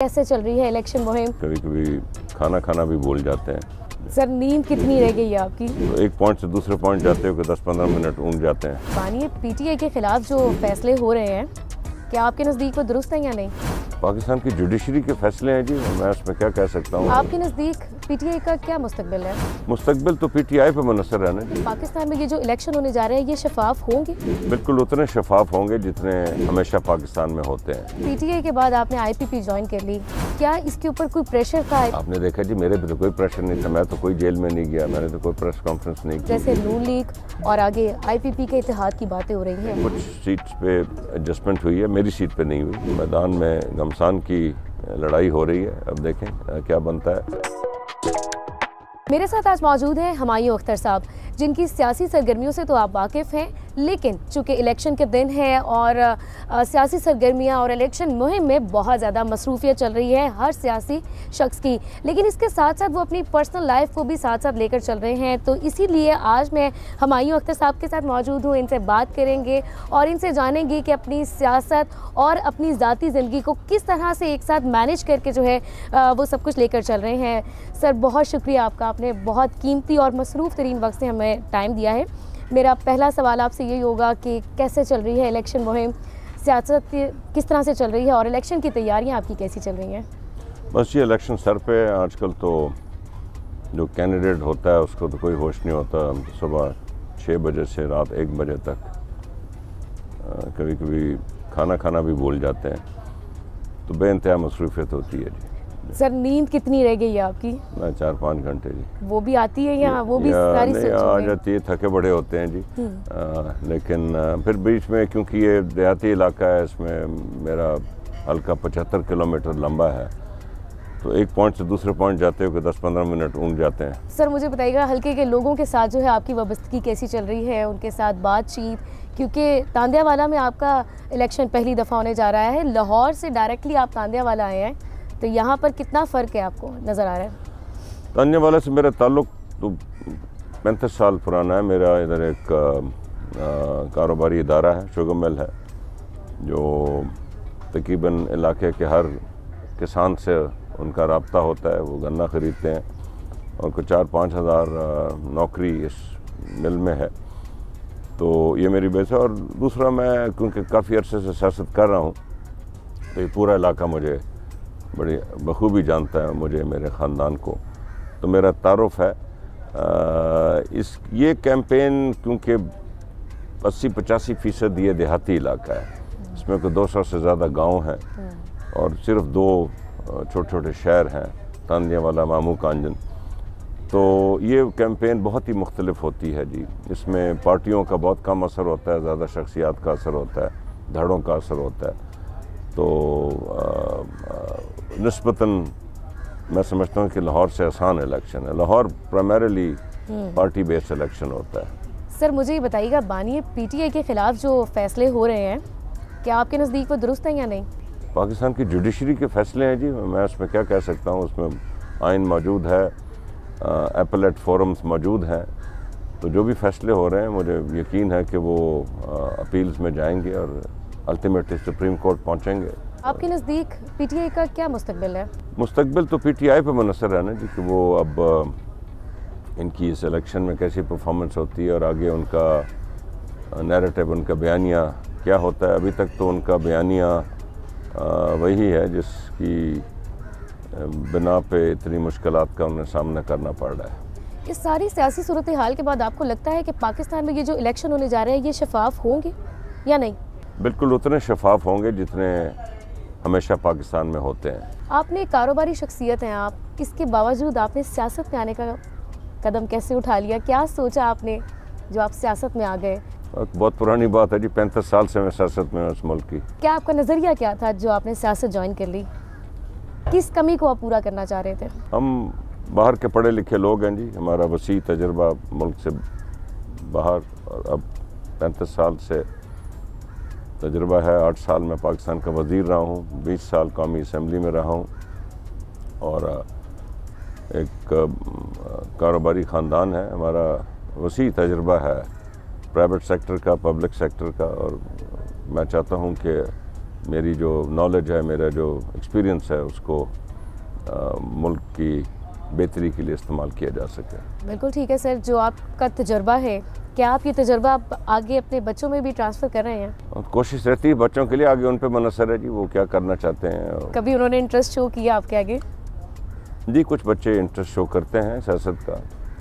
कैसे चल रही है इलेक्शन मुहिम? कभी कभी खाना खाना भी भूल जाते हैं। सर नींद कितनी रह गई है आपकी? तो एक पॉइंट से दूसरे पॉइंट जाते हो कि 10-15 मिनट ऊँग जाते हैं। मानिए पीटीआई के खिलाफ जो फैसले हो रहे हैं, क्या आपके नज़दीक वो दुरुस्त हैं या नहीं? पाकिस्तान की जुडिशरी के फैसले हैं जी, मैं उसमें क्या कह सकता हूँ। आपके नज़दीक पीटीआई का क्या मुस्तकबिल है? मुस्तकबिल तो पीटीआई पे मुनसर है ना जी। पाकिस्तान में ये जो इलेक्शन होने जा रहे हैं, ये शफाफ होंगे? बिल्कुल उतने शफाफ होंगे जितने हमेशा पाकिस्तान में होते हैं। पीटीआई के बाद आपने आईपीपी ज्वाइन कर ली, क्या इसके ऊपर कोई प्रेशर था? आपने देखा जी, मेरे पे तो कोई प्रेशर नहीं था, मैं तो कोई जेल में नहीं गया, मैंने तो कोई प्रेस कॉन्फ्रेंस नहीं की। जैसे नून लीग और आगे आईपीपी के इत्तेहाद की बातें हो रही हैं। कुछ सीट्स पे एडजस्टमेंट हुई है, मेरी सीट पे नहीं हुई। मैदान में घमसान की लड़ाई हो रही है, अब देखें क्या बनता है। मेरे साथ आज मौजूद हैं हुमायूं अख्तर साहब, जिनकी सियासी सरगर्मियों से तो आप वाकिफ़ हैं, लेकिन चूँकि इलेक्शन के दिन है और सियासी सरगर्मियाँ और इलेक्शन मुहिम में बहुत ज़्यादा मसरूफियत चल रही है हर सियासी शख्स की, लेकिन इसके साथ साथ वो अपनी पर्सनल लाइफ को भी साथ साथ लेकर चल रहे हैं। तो इसीलिए आज मैं हुमायूं अख्तर साहब के साथ मौजूद हूँ, इनसे बात करेंगे और इनसे जानेंगे कि अपनी सियासत और अपनी ज़ाती ज़िंदगी को किस तरह से एक साथ मैनेज करके जो है वो सब कुछ लेकर चल रहे हैं। सर बहुत शुक्रिया आपका, आपने बहुत कीमती और मसरूफ़ तरीन वक्त से हमें टाइम दिया है। मेरा पहला सवाल आपसे यही होगा कि कैसे चल रही है इलेक्शन मुहिम, सियासत किस तरह से चल रही है और इलेक्शन की तैयारियां आपकी कैसी चल रही हैं? बस ये इलेक्शन सर पे है। आजकल तो जो कैंडिडेट होता है उसको तो कोई होश नहीं होता। हम तो सुबह 6 बजे से रात 1 बजे तक कभी कभी खाना खाना भी भूल जाते हैं, तो बेइंतहा मसरूफियत होती है जी। सर नींद कितनी रह गई है आपकी? 4-5 घंटे जी। वो भी आती है या वो भी सारी आ जाती है, थके बड़े होते हैं जी। लेकिन फिर बीच में, क्योंकि ये देहाती इलाका है, इसमें मेरा हल्का 75 किलोमीटर लंबा है, तो एक पॉइंट से दूसरे पॉइंट जाते हो कि 10-15 मिनट ऊँग जाते हैं। सर मुझे बताइएगा, हल्के के लोगों के साथ जो है आपकी वाबस्तगी कैसी चल रही है, उनके साथ बातचीत, क्योंकि तांदियावाला में आपका इलेक्शन पहली दफ़ा होने जा रहा है, लाहौर से डायरेक्टली आप तांदियावाला आए हैं, तो यहाँ पर कितना फ़र्क है आपको नज़र आ रहा है? तांदियावाला से मेरा ताल्लुक़ तो 35 साल पुराना है। मेरा इधर एक कारोबारी इदारा है, शुगर मिल है, जो तकरीबन इलाके के हर किसान से उनका रब्ता होता है। वो गन्ना ख़रीदते हैं और कुछ 4-5 हज़ार नौकरी इस मिल में है। तो ये मेरी बेस है। और दूसरा, मैं क्योंकि काफ़ी अरसे से सियासत कर रहा हूँ, तो ये पूरा इलाका मुझे बड़ी बखूबी जानता है, मुझे, मेरे ख़ानदान को, तो मेरा तारुफ है। ये कैंपेन क्योंकि 80-85% ये देहाती इलाका है, इसमें कोई 200 से ज़्यादा गांव हैं और सिर्फ 2 छोटे छोटे शहर हैं, तांदियावाला, मामू कांजन। तो ये कैंपेन बहुत ही मुख्तलिफ होती है जी। इसमें पार्टियों का बहुत कम असर होता है, ज़्यादा शख्सियात का असर होता है, धड़ों का असर होता है। तो निस्बतन मैं समझता हूँ कि लाहौर से आसान इलेक्शन है। Lahore primarily party based election होता है। सर मुझे ये बताइएगा, मानिए पीटीआई के खिलाफ जो फैसले हो रहे हैं, क्या आपके नज़दीक वो दुरुस्त हैं या नहीं? पाकिस्तान की जुडिशरी के फैसले हैं जी, मैं उसमें क्या कह सकता हूँ। उसमें आइन मौजूद है, एपेलेट फोरम्स मौजूद हैं, तो जो भी फैसले हो रहे हैं मुझे यकीन है कि वो अपील्स में जाएंगे और अल्टीमेटली सुप्रीम कोर्ट पहुँचेंगे। आपके नज़दीक पीटीआई का क्या मुस्तकबिल है? मुस्तकबिल तो पीटीआई पे मुनसर है ना जी, कि वो अब इनकी इस इलेक्शन में कैसी परफॉर्मेंस होती है और आगे उनका नैरेटिव, उनका बयानिया क्या होता है। अभी तक तो उनका बयानिया वही है जिसकी बिना पे इतनी मुश्किलात का उन्हें सामना करना पड़ रहा है। इस सारी सियासी सूरत हाल के बाद आपको लगता है कि पाकिस्तान में ये जो इलेक्शन होने जा रहे हैं, ये शफाफ होंगे या नहीं? बिल्कुल उतने शफाफ होंगे जितने हमेशा पाकिस्तान में होते हैं। आपने कारोबारी शख्सियत हैं आप, इसके बावजूद आपने सियासत में आने का कदम कैसे उठा लिया? क्या सोचा आपने जो आप सियासत में आ गए? बहुत पुरानी बात है जी, 35 साल से मैं सियासत में हूँ इस मुल्क की। क्या आपका नज़रिया क्या था जो आपने सियासत ज्वाइन कर ली? किस कमी को आप पूरा करना चाह रहे थे? हम बाहर के पढ़े लिखे लोग हैं जी, हमारा वसी तजर्बा मुल्क से बाहर, और अब 35 साल से तजुर्बा है। 8 साल मैं पाकिस्तान का वज़ीर रहा हूँ, 20 साल कौमी असम्बली में रहा हूँ और एक कारोबारी ख़ानदान है। हमारा वसी तजुर्बा है प्राइवेट सेक्टर का, पब्लिक सेक्टर का, और मैं चाहता हूँ कि मेरी जो नॉलेज है, मेरा जो एक्सपीरियंस है, उसको मुल्क की बेहतरी के लिए इस्तेमाल किया जा सके। बिल्कुल ठीक है सर, जो आपका तजर्बा है, क्या आप ये तजर्बा आप आगे अपने बच्चों में भी ट्रांसफ़र कर रहे हैं? और कोशिश रहती है बच्चों के लिए, आगे उन पे मुनहसर है जी, वो क्या करना चाहते हैं। कभी उन्होंने इंटरेस्ट शो किया आपके आगे? जी, कुछ बच्चे इंटरेस्ट शो करते हैं सियासत का।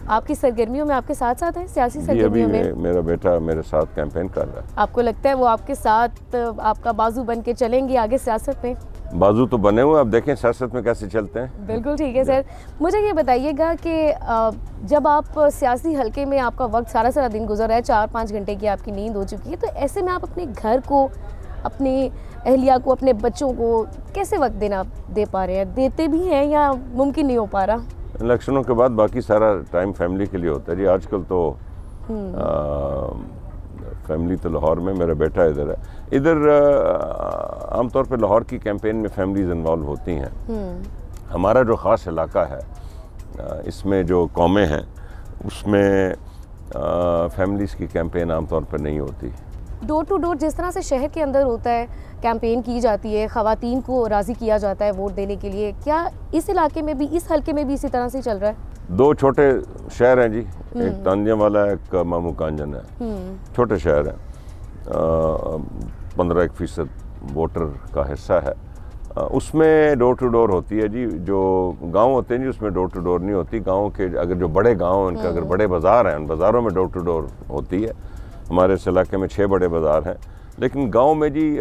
आपकी सरगर्मियों में आपके साथ साथ है, सियासी जी, अभी सरगर्मियों में? मेरा बेटा मेरे साथ कैंपेन कर रहा है। आपको लगता है वो आपके साथ आपका बाजू बन के चलेंगे आगे सियासत में? बाजू तो बने हुए, अब देखें सियासत में कैसे चलते हैं। बिल्कुल ठीक है सर। मुझे ये बताइएगा कि जब आप सियासी हलके में आपका वक्त सारा दिन गुजर रहा है, 4-5 घंटे की आपकी नींद हो चुकी है, तो ऐसे में आप अपने घर को, अपनी अहलिया को, अपने बच्चों को कैसे वक्त दे पा रहे हैं? देते भी हैं या मुमकिन नहीं हो पा रहा? इलेक्शनों के बाद बाकी सारा टाइम फैमिली के लिए होता है जी। आजकल तो फैमिली तो लाहौर में, मेरा बेटा इधर है। इधर आमतौर पे लाहौर की कैंपेन में फैमिलीज इन्वॉल्व होती हैं। हमारा जो ख़ास इलाका है, इसमें जो कौमें हैं, उसमें फैमिलीज़ की कैंपेन आमतौर पर नहीं होती। डोर टू डोर जिस तरह से शहर के अंदर होता है, कैंपेन की जाती है, ख़वातीन को राज़ी किया जाता है वोट देने के लिए, क्या इस इलाके में भी, इस हलके में भी इसी तरह से चल रहा है? 2 छोटे शहर हैं जी, एक तांदिया वाला है, एक मामू कांजन है। छोटे शहर हैं, 15% वोटर का हिस्सा है। उसमें डोर टू डोर होती है जी। जो गांव होते हैं जी, उसमें डोर टू डोर नहीं होती। गांव के अगर जो बड़े गांव हैं, उनके अगर बड़े बाज़ार हैं, उन बाज़ारों में डोर टू डोर होती है। हमारे इस इलाके में 6 बड़े बाज़ार हैं, लेकिन गांव में जी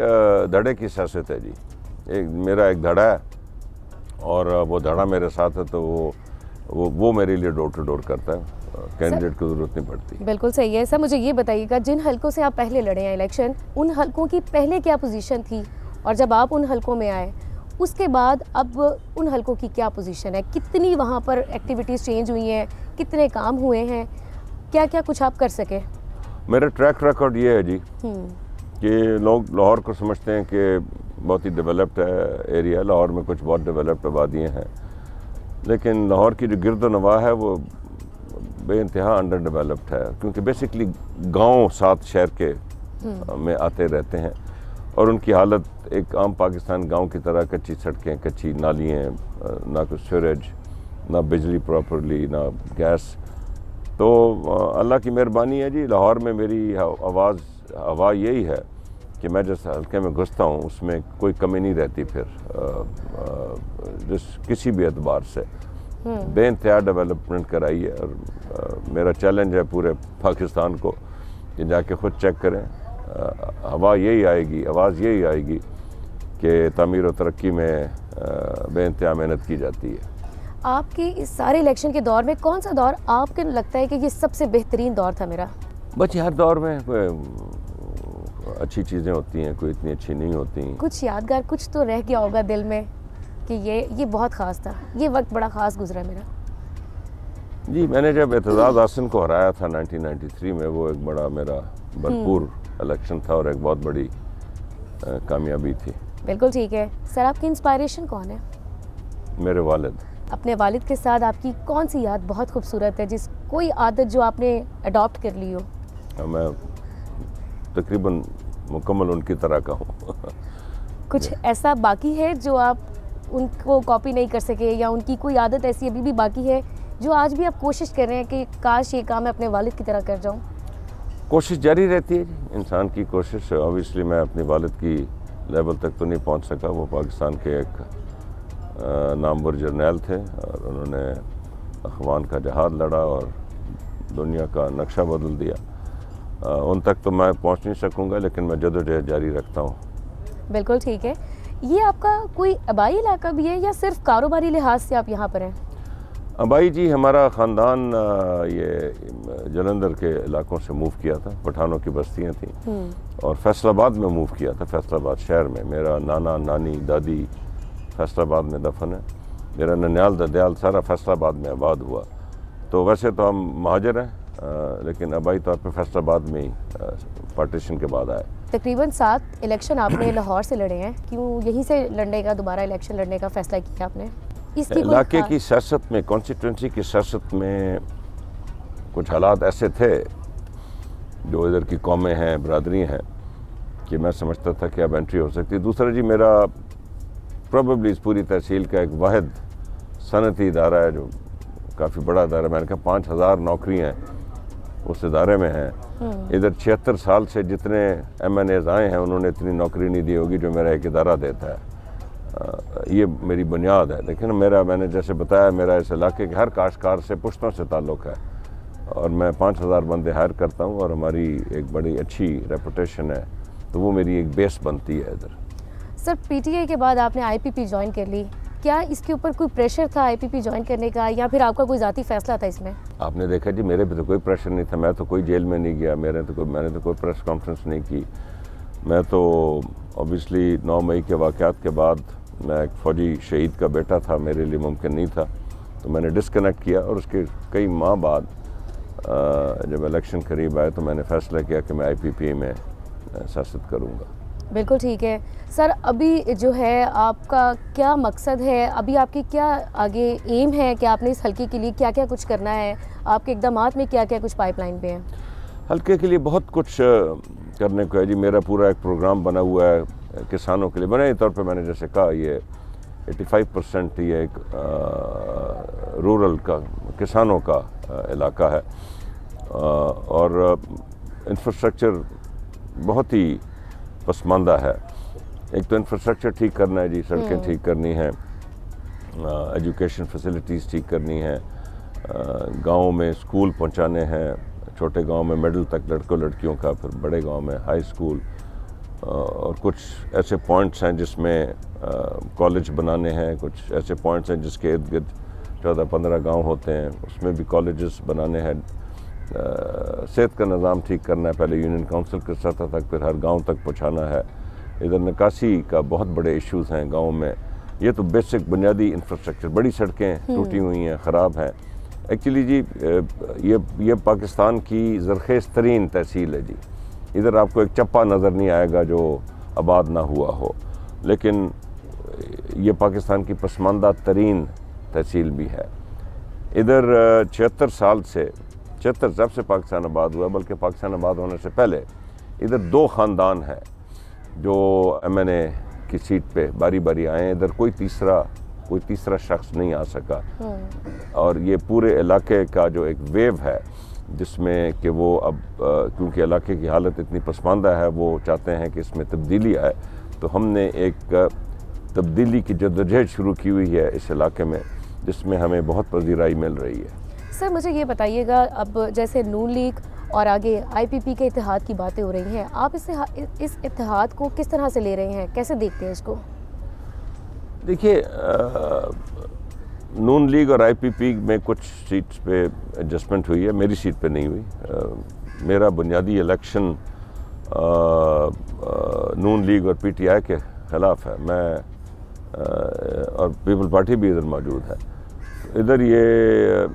धड़े की सियासत है जी। मेरा एक धड़ा है और वो धड़ा मेरे साथ है, तो वो मेरे लिए डोर टू डोर करता है। कैंडिडेट की ज़रूरत नहीं पड़ती। बिल्कुल सही है सर। मुझे ये बताइएगा, जिन हलकों से आप पहले लड़े हैं इलेक्शन, उन हलकों की पहले क्या पोजीशन थी, और जब आप उन हलकों में आए उसके बाद अब उन हलकों की क्या पोजीशन है? कितनी वहाँ पर एक्टिविटीज़ चेंज हुई हैं, कितने काम हुए हैं, क्या क्या कुछ आप कर सके? मेरा ट्रैक रिकॉर्ड ये है जी कि लोग लाहौर को समझते हैं कि बहुत ही डेवलप्ड एरिया है। लाहौर में कुछ बहुत डेवलप्ड आबादियाँ हैं, लेकिन लाहौर की जो गिरद नवाह है वो बेइंतहा अंडर डेवलप्ड है, क्योंकि बेसिकली गांव 7 शहर के में आते रहते हैं और उनकी हालत एक आम पाकिस्तान गांव की तरह, कच्ची सड़कें, कच्ची नालियाँ, ना कुछ सीवरेज, ना बिजली प्रॉपरली, ना गैस। तो अल्लाह की मेहरबानी है जी, लाहौर में मेरी हवा यही है कि मैं जिस हल्के में घुसता हूँ उसमें कोई कमी नहीं रहती। फिर किसी भी एतबार से बेइंतहा डेवलपमेंट कराई है। और मेरा चैलेंज है पूरे पाकिस्तान को कि जाके ख़ुद चेक करें, हवा यही आएगी, आवाज़ यही आएगी कि तामीर और तरक्की में बेइंतहा मेहनत की जाती है। आपके इस सारे इलेक्शन के दौर में कौन सा दौर आपको लगता है कि ये सबसे बेहतरीन दौर था मेरा? बच्चे हर दौर में अच्छी चीज़ें होती हैं, कोई इतनी अच्छी नहीं होती। कुछ यादगार कुछ तो रह गया होगा दिल में कि ये बहुत ख़ास था, ये वक्त बड़ा ख़ास गुजरा मेरा? जी, मैंने जब एतजाज़ आसिम को हराया था 1993 में, वो एक बड़ा मेरा भरपूर इलेक्शन था और एक बहुत बड़ी कामयाबी थी। बिल्कुल ठीक है सर। आपकी इंस्पायरेशन कौन है? मेरे वालिद। अपने वालिद के साथ आपकी कौन सी याद बहुत खूबसूरत है, कोई आदत जो आपने अडॉप्ट कर ली हो? मैं तकरीबन मुकम्मल उनकी तरह का हूँ। कुछ ऐसा बाकी है जो आप उनको कॉपी नहीं कर सके, या उनकी कोई आदत ऐसी अभी भी बाकी है जो आज भी आप कोशिश कर रहे हैं कि काश ये काम मैं अपने वालिद की तरह कर जाऊँ? कोशिश जारी रहती है जी, इंसान की कोशिश। ऑब्वियसली मैं अपने वालिद की लेवल तक तो नहीं पहुँच सका। वो पाकिस्तान के एक नामवर जर्नैल थे और उन्होंने अफ़गान का जहाद लड़ा और दुनिया का नक्शा बदल दिया। उन तक तो मैं पहुंच नहीं सकूंगा, लेकिन मैं जदोजहद जारी रखता हूं। बिल्कुल ठीक है। ये आपका कोई आबाई इलाका भी है या सिर्फ कारोबारी लिहाज से आप यहाँ पर हैं? आबाई जी, हमारा ख़ानदान ये जलंधर के इलाकों से मूव किया था, पठानों की बस्तियाँ थीं, और फैसलाबाद में मूव किया था। फैसलाबाद शहर में मेरा नाना नानी दादी फैसलाबाद में दफन है। मेरा ननियाल ददयाल सारा फैसलाबाद में आबाद हुआ। तो वैसे तो हम महाजर हैं, लेकिन आबाई तौर पर फैसलाबाद में ही पार्टीशन के बाद आए। तकरीबन 7 इलेक्शन आपने लाहौर से लड़े हैं, क्यों यहीं से लड़ने का, दोबारा इलेक्शन लड़ने का फैसला किया आपने? इसकी इलाके की सियासत में, कॉन्स्टिट्यूंसी की सियासत में कुछ हालात ऐसे थे, जो इधर की कौमें हैं, बरादरी हैं, कि मैं समझता था कि अब एंट्री हो सकती है। दूसरा जी, मेरा प्रोबेबली इस पूरी तहसील का एक वाहिद सनती इदारा है जो काफ़ी बड़ा इदारा, मैंने कहा 5000 नौकरियाँ उस इदारे में हैं। इधर 76 साल से जितने MNAs आए हैं उन्होंने इतनी नौकरी नहीं दी होगी जो मेरा एक इदारा देता है। ये मेरी बुनियाद है। लेकिन मैंने जैसे बताया, मेरा इस इलाके के हर काश्तकार से पुश्तों से ताल्लुक़ है और मैं 5000 बंदे हायर करता हूँ और हमारी एक बड़ी अच्छी रेपुटेशन है, तो वो मेरी एक बेस बनती है इधर। सर, PTI के बाद आपने IPP ज्वाइन कर ली, क्या इसके ऊपर कोई प्रेशर था IPP ज्वाइन करने का या फिर आपका कोई ज़ाती फैसला था इसमें? आपने देखा जी, मेरे पे तो कोई प्रेशर नहीं था, मैं तो कोई जेल में नहीं गया, मैंने तो कोई प्रेस कॉन्फ्रेंस नहीं की। मैं तो ऑब्वियसली 9 मई के वाक़यात के बाद, मैं एक फ़ौजी शहीद का बेटा था, मेरे लिए मुमकिन नहीं था, तो मैंने डिस्कनेक्ट किया और उसके कई माह बाद जब इलेक्शन करीब आए तो मैंने फ़ैसला किया कि मैं IPP में सियासत करूँगा। बिल्कुल ठीक है। सर, अभी जो है आपका क्या मकसद है, अभी आपकी क्या आगे एम है कि आपने इस हल्के के लिए क्या क्या कुछ करना है, आपके इक़दामात में क्या क्या कुछ पाइपलाइन पे है? हल्के के लिए बहुत कुछ करने को है जी। मेरा पूरा एक प्रोग्राम बना हुआ है किसानों के लिए। बुनियादी तौर पे मैंने जैसे कहा, ये 85% ये एक रूरल का, किसानों का इलाका है और इंफ्रास्ट्रक्चर बहुत ही पसमानदा है। एक तो इंफ्रास्ट्रक्चर ठीक करना है जी, सड़कें ठीक करनी है, एजुकेशन फैसिलिटीज़ ठीक करनी है, गाँव में स्कूल पहुँचाने हैं, छोटे गांव में मिडिल तक लड़कों लड़कियों का, फिर बड़े गांव में हाई स्कूल, और कुछ ऐसे पॉइंट्स हैं जिसमें कॉलेज बनाने हैं, कुछ ऐसे पॉइंट्स हैं जिसके इर्द गिर्द 14-15 गांव होते हैं, उसमें भी कॉलेजेस बनाने हैं। सेहत का निज़ाम ठीक करना है, पहले यूनियन काउंसिल की सतह तक, फिर हर गांव तक पहुंचाना है। इधर निकासी का बहुत बड़े इश्यूज़ हैं गाँव में। ये तो बेसिक बुनियादी इंफ्रास्ट्रक्चर, बड़ी सड़कें टूटी हुई हैं, ख़राब हैं। एक्चुअली जी, ये पाकिस्तान की ज़रख़ेज़ तरीन तहसील है जी। इधर आपको एक चप्पा नज़र नहीं आएगा जो आबाद ना हुआ हो, लेकिन ये पाकिस्तान की पसमानदा तरीन तहसील भी है। इधर 76 साल से, 76 जब से पाकिस्तान आबाद हुआ, बल्कि पाकिस्तान आबाद होने से पहले इधर 2 ख़ानदान हैं जो MNA की सीट पे बारी बारी आए। इधर कोई तीसरा शख्स नहीं आ सका और ये पूरे इलाके का जो एक वेव है जिसमें कि वो अब क्योंकि इलाके की हालत इतनी पसमानदा है, वो चाहते हैं कि इसमें तब्दीली आए, तो हमने एक तब्दीली की जद्दोजहद शुरू की हुई है इस इलाके में, जिसमें हमें बहुत पजीराई मिल रही है। सर, मुझे ये बताइएगा, अब जैसे नून लीग और आगे IPP के इत्तेहाद की बातें हो रही हैं, आप इस इत्तेहाद को किस तरह से ले रहे हैं, कैसे देखते हैं इसको? देखिए, नून लीग और IPP में कुछ सीट्स पे एडजस्टमेंट हुई है, मेरी सीट पे नहीं हुई। मेरा बुनियादी इलेक्शन नून लीग और PTI के ख़िलाफ़ है। मैं और पीपल पार्टी भी इधर मौजूद है। इधर ये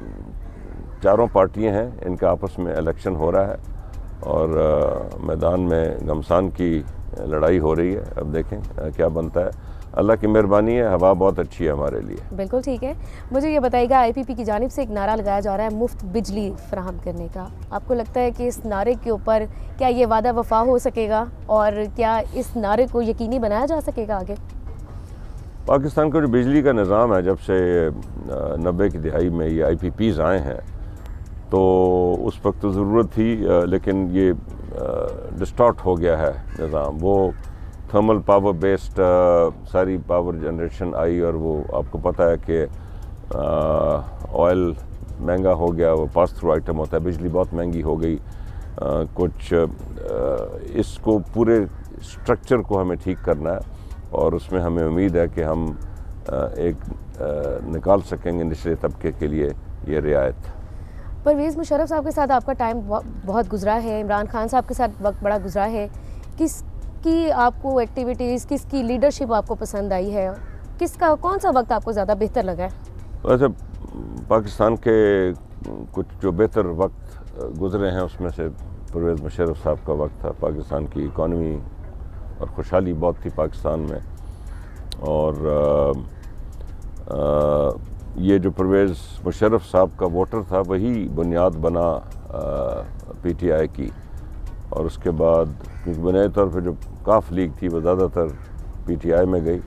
चारों पार्टियां हैं, इनका आपस में इलेक्शन हो रहा है और मैदान में घमसान की लड़ाई हो रही है। अब देखें क्या बनता है। अल्लाह की मेहरबानी है, हवा बहुत अच्छी है हमारे लिए। बिल्कुल ठीक है। मुझे ये बताइएगा, IPP की जानिब से एक नारा लगाया जा रहा है मुफ्त बिजली फराहम करने का। आपको लगता है कि इस नारे के ऊपर क्या ये वादा वफा हो सकेगा और क्या इस नारे को यकीनी बनाया जा सकेगा आगे? पाकिस्तान का जो बिजली का निज़ाम है, जब से 90 की दिहाई में ये IPPs आए हैं, तो उस वक्त तो ज़रूरत थी, लेकिन ये डिस्टॉर्ट हो गया है निज़ाम। वो थर्मल पावर बेस्ड सारी पावर जनरेशन आई और वो आपको पता है कि ऑयल महंगा हो गया, वो पास थ्रू आइटम होता है, बिजली बहुत महंगी हो गई। कुछ इसको पूरे स्ट्रक्चर को हमें ठीक करना है और उसमें हमें उम्मीद है कि हम निकाल सकेंगे निचले तबके के लिए ये रियायत। परवेज़ मुशर्रफ साहब के साथ आपका टाइम बहुत गुजरा है, इमरान खान साहब के साथ वक्त बड़ा गुजरा है। किसकी आपको एक्टिविटीज़, किसकी लीडरशिप आपको पसंद आई है, कौन सा वक्त आपको ज़्यादा बेहतर लगा है? वैसे पाकिस्तान के कुछ जो बेहतर वक्त गुजरे हैं उसमें से परवेज़ मुशर्रफ साहब का वक्त था। पाकिस्तान की इकॉनमी और खुशहाली बहुत थी पाकिस्तान में, और ये जो परवेज़ मुशर्रफ साहब का वोटर था वही बुनियाद बना PTI की, और उसके बाद क्योंकि बुनियादी तौर पर जो काफ लीग थी वो ज़्यादातर PTI में गई।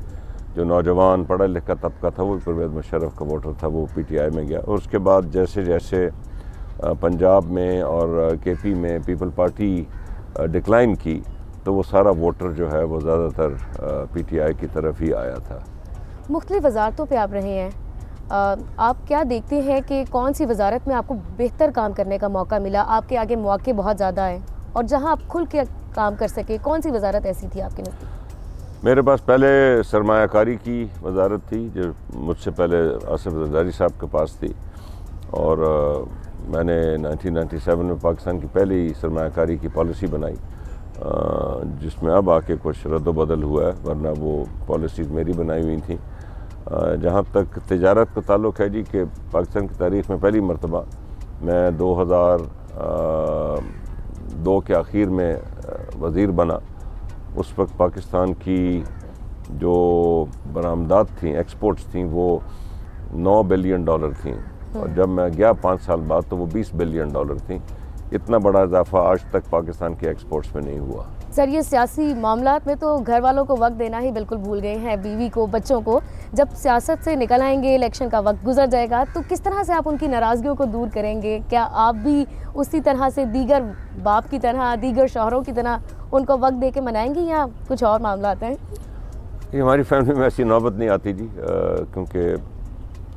जो नौजवान पढ़ा लिखा तबका था वो परवेज़ मुशर्रफ का वोटर था वो PTI में गया। और उसके बाद जैसे जैसे पंजाब में और KP में पीपल पार्टी डिक्लाइन की तो वो सारा वोटर जो है वो ज़्यादातर PTI की तरफ ही आया था। मुख्तलिफ वजारतों पे आप रहे हैं, आप क्या देखते हैं कि कौन सी वजारत में आपको बेहतर काम करने का मौका मिला? आपके आगे मौके बहुत ज़्यादा हैं और जहां आप खुल के काम कर सके, कौन सी वजारत ऐसी थी आपके नज़दीक? मेरे पास पहले सरमायाकारी की वजारत थी जो मुझसे पहले आसिफ जरदारी साहब के पास थी, और मैंने 1997 में पाकिस्तान की पहली सरमायाकारी की पॉलिसी बनाई, जिसमें अब आके कुछ रद्द-बदल हुआ है, वरना वो पॉलिसीज़ मेरी बनाई हुई थी। जहाँ तक तिजारत का ताल्लुक़ है जी, कि पाकिस्तान की तारीख़ में पहली मरतबा मैं 2002 के आखिर में वज़ीर बना। उस वक्त पाकिस्तान की जो बरामदात थी, एक्सपोर्ट्स थी, वो $9 बिलियन थी, और जब मैं गया 5 साल बाद तो वो $20 बिलियन थी। इतना बड़ा इजाफा आज तक पाकिस्तान के एक्सपोर्ट्स में नहीं हुआ। सर, ये सियासी मामलात में तो घर वालों को वक्त देना ही बिल्कुल भूल गए हैं, बीवी को, बच्चों को। जब सियासत से निकल आएंगे, इलेक्शन का वक्त गुजर जाएगा, तो किस तरह से आप उनकी नाराज़गियों को दूर करेंगे? क्या आप भी उसी तरह से दीगर बाप की तरह, दीगर शौहरों की तरह उनको वक्त दे के मनाएंगी, या कुछ और मामलात हैं? ये हमारी फैमिली में ऐसी नौबत नहीं आती जी, क्योंकि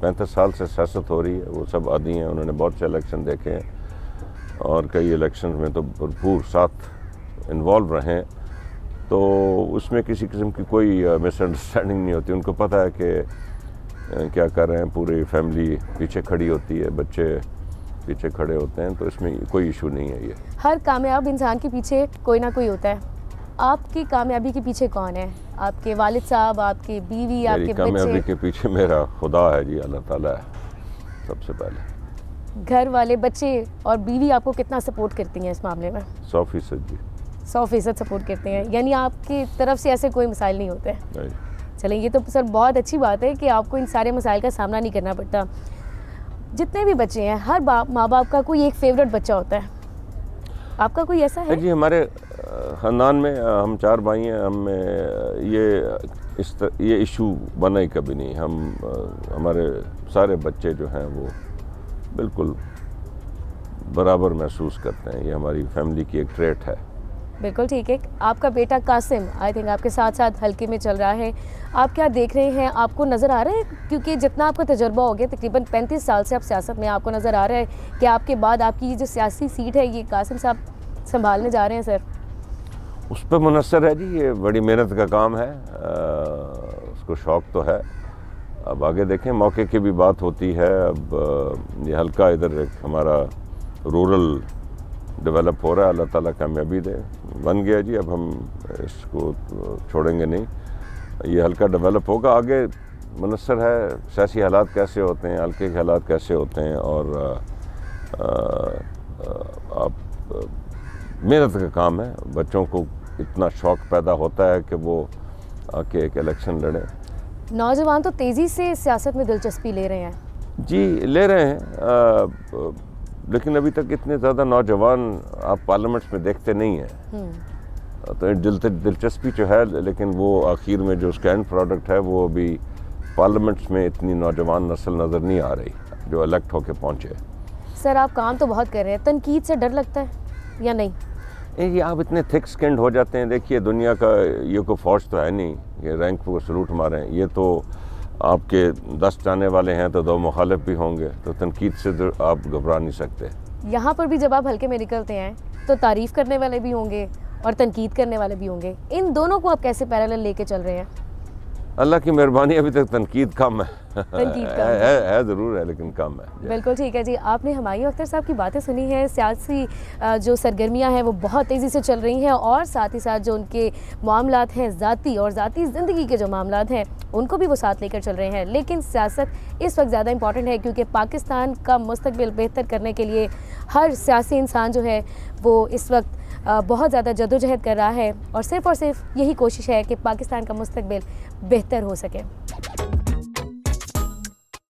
35 साल से सियासत हो रही है, वो सब आदी हैं, उन्होंने बहुत से इलेक्शन देखे हैं और कई इलेक्शन में तो भरपूर साथ इन्वॉल्व रहे हैं, तो उसमें किसी किस्म की कोई मिसअंडरस्टैंडिंग नहीं होती। उनको पता है कि क्या कर रहे हैं, पूरी फैमिली पीछे खड़ी होती है, बच्चे पीछे खड़े होते हैं, तो इसमें कोई इशू नहीं है। ये हर कामयाब इंसान के पीछे कोई ना कोई होता है। आपकी कामयाबी के पीछे कौन है? आपके वालिद साहब, आपकी बीवी, आपके बच्चे? कामयाबी के पीछे मेरा खुदा है जी, अल्लाह ताला है सबसे पहले। घर वाले, बच्चे और बीवी आपको कितना सपोर्ट करती हैं इस मामले में? 100% जी। 100% सपोर्ट करते हैं, यानी आपकी तरफ से ऐसे कोई मसाइल नहीं होते? नहीं। चलें, ये तो सर बहुत अच्छी बात है कि आपको इन सारे मसाइल का सामना नहीं करना पड़ता। जितने भी बच्चे हैं, हर माँ बाप का कोई एक फेवरेट बच्चा होता है, आपका कोई ऐसा है? जी, हमारे ख़ानदान में हम 4 भाई हैं, हमें ये इशू बना ही कभी नहीं। हमारे सारे बच्चे जो हैं वो बिल्कुल बराबर महसूस करते हैं, ये हमारी फैमिली की एक ट्रेट है। बिल्कुल ठीक है। आपका बेटा कासिम आई थिंक आपके साथ साथ हल्के में चल रहा है, आप क्या देख रहे हैं? आपको नज़र आ रहा है, क्योंकि जितना आपका तजर्बा हो गया, तकरीबन 35 साल से आप सियासत में, आपको नज़र आ रहा है कि आपके बाद आपकी ये जो सियासी सीट है ये कासिम साहब संभालने जा रहे हैं? सर, उस पर मुनस्सर है जी, ये बड़ी मेहनत का काम है, उसको शौक़ तो है। अब आगे देखें, मौके की भी बात होती है। अब ये हल्का इधर एक हमारा रूरल डेवलप हो रहा है, अल्लाह ताला कामयाबी दे, बन गया जी, अब हम इसको छोड़ेंगे नहीं, ये हल्का डेवलप होगा। आगे मुनस्सर है सियासी हालात कैसे होते हैं, हल्के के हालात कैसे होते हैं, और आप मेहनत का काम है। बच्चों को इतना शौक़ पैदा होता है कि वो आके एक इलेक्शन लड़े। नौजवान तो तेज़ी से सियासत में दिलचस्पी ले रहे हैं जी, ले रहे हैं, लेकिन अभी तक इतने ज़्यादा नौजवान आप पार्लियामेंट्स में देखते नहीं हैं। तो दिलचस्पी जो है, लेकिन वो आखिर में जो उसका एंड प्रोडक्ट है वो अभी पार्लियामेंट्स में इतनी नौजवान नस्ल नज़र नहीं आ रही जो इलेक्ट होके पहुँचे। सर, आप काम तो बहुत कर रहे हैं, तनकीद से डर लगता है या नहीं? ये आप इतने थिक स्किन्ड हो जाते हैं। देखिए, दुनिया का ये कोई फौज तो है नहीं ये रैंक को सलूट मारें, ये तो आपके 10 जाने वाले हैं तो 2 मुखालिफ भी होंगे, तो तनकीद से तो आप घबरा नहीं सकते। यहाँ पर भी जब आप हल्के में निकलते हैं तो तारीफ़ करने वाले भी होंगे और तनकीद करने वाले भी होंगे, इन दोनों को आप कैसे पैरेलल लेके चल रहे हैं? अल्लाह की मेहरबानी, अभी तक तनकीद कम है। तनकीद कम है ज़रूर है, लेकिन कम है। बिल्कुल ठीक है जी। आपने हुमायूं अख्तर साहब की बातें सुनी है, सियासी जो सरगर्मियां हैं वो बहुत तेज़ी से चल रही हैं, और साथ ही साथ जो उनके मामलात हैं ज़ाती और ज़ाती ज़िंदगी के जो मामलात हैं उनको भी वो साथ लेकर चल रहे हैं। लेकिन सियासत इस वक्त ज़्यादा इंपॉर्टेंट है, क्योंकि पाकिस्तान का मुस्तकबिल बेहतर करने के लिए हर सियासी इंसान जो है वो इस वक्त बहुत ज़्यादा जद्दोजहद कर रहा है, और सिर्फ यही कोशिश है कि पाकिस्तान का मुस्तकबिल बेहतर हो सके।